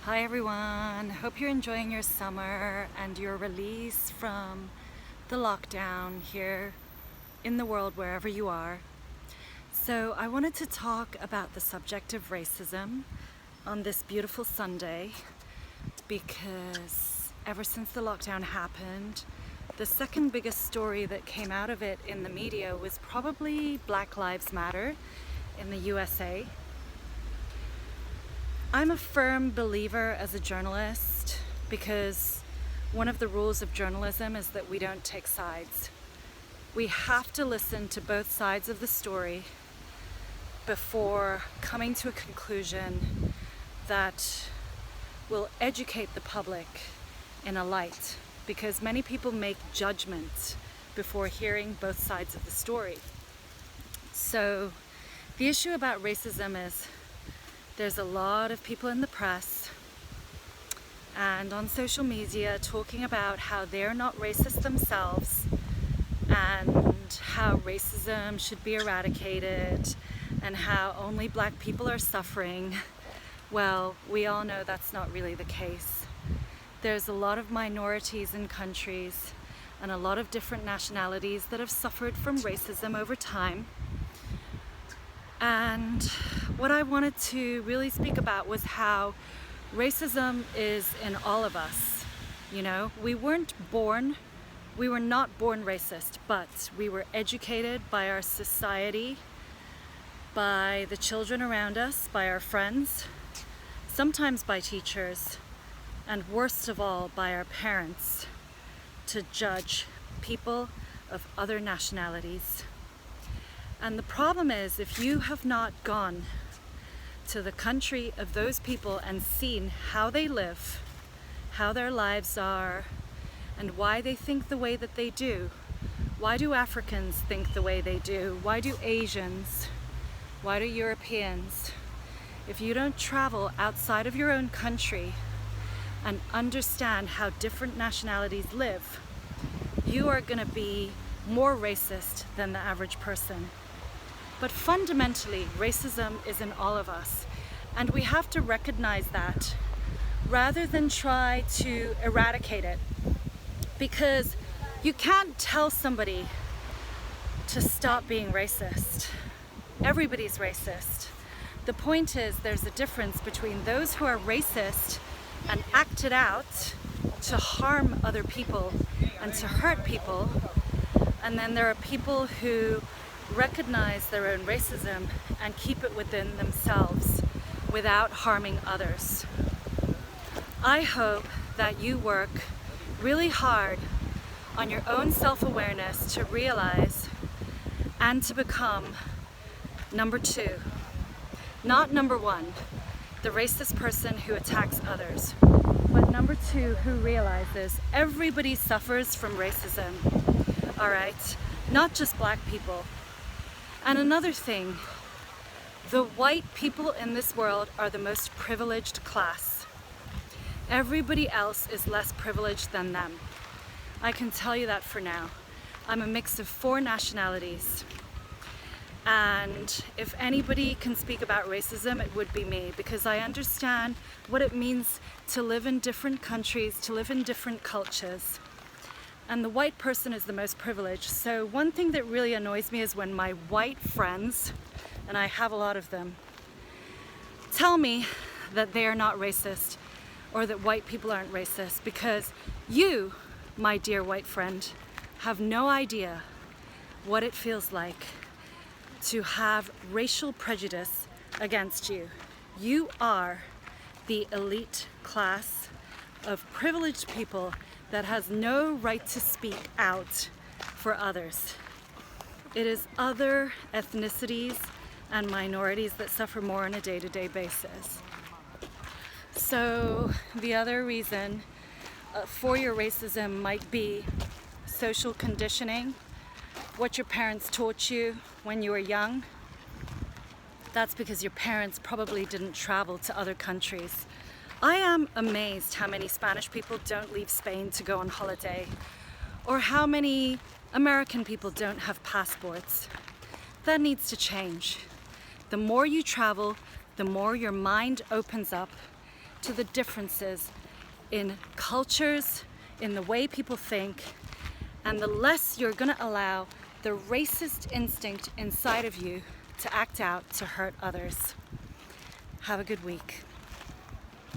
Hi everyone, hope you're enjoying your summer and your release from the lockdown here in the world wherever you are. So I wanted to talk about the subject of racism on this beautiful Sunday because ever since the lockdown happened, the second biggest story that came out of it in the media was probably Black Lives Matter in the USA. I'm a firm believer as a journalist because one of the rules of journalism is that we don't take sides. We have to listen to both sides of the story before coming to a conclusion that will educate the public in a light, because many people make judgments before hearing both sides of the story. So the issue about racism is there's a lot of people in the press and on social media talking about how they're not racist themselves and how racism should be eradicated and how only black people are suffering. Well, we all know that's not really the case. There's a lot of minorities in countries and a lot of different nationalities that have suffered from racism over time. And what I wanted to really speak about was how racism is in all of us. You know, we were not born racist, but we were educated by our society, by the children around us, by our friends, sometimes by teachers, and worst of all, by our parents, to judge people of other nationalities. And the problem is, if you have not gone to the country of those people and seen how they live, how their lives are, and why they think the way that they do, why do Africans think the way they do? Why do Asians? Why do Europeans? If you don't travel outside of your own country and understand how different nationalities live, you are going to be more racist than the average person. But fundamentally, racism is in all of us, and we have to recognize that rather than try to eradicate it, because you can't tell somebody to stop being racist. Everybody's racist. The point is, there's a difference between those who are racist and act it out to harm other people and to hurt people, and then there are people who recognize their own racism and keep it within themselves without harming others. I hope that you work really hard on your own self-awareness to realize and to become number two, not number one, the racist person who attacks others, but number two, who realizes everybody suffers from racism, all right? Not just black people. And another thing, the white people in this world are the most privileged class. Everybody else is less privileged than them. I can tell you that for now. I'm a mix of 4 nationalities. And if anybody can speak about racism, it would be me, because I understand what it means to live in different countries, to live in different cultures. And the white person is the most privileged. So one thing that really annoys me is when my white friends, and I have a lot of them, tell me that they are not racist or that white people aren't racist, because you, my dear white friend, have no idea what it feels like to have racial prejudice against you. You are the elite class of privileged people that has no right to speak out for others. It is other ethnicities and minorities that suffer more on a day-to-day basis. So the other reason for your racism might be social conditioning, what your parents taught you when you were young. That's because your parents probably didn't travel to other countries. I am amazed how many Spanish people don't leave Spain to go on holiday, or how many American people don't have passports. That needs to change. The more you travel, the more your mind opens up to the differences in cultures, in the way people think, and the less you're gonna allow the racist instinct inside of you to act out to hurt others. Have a good week.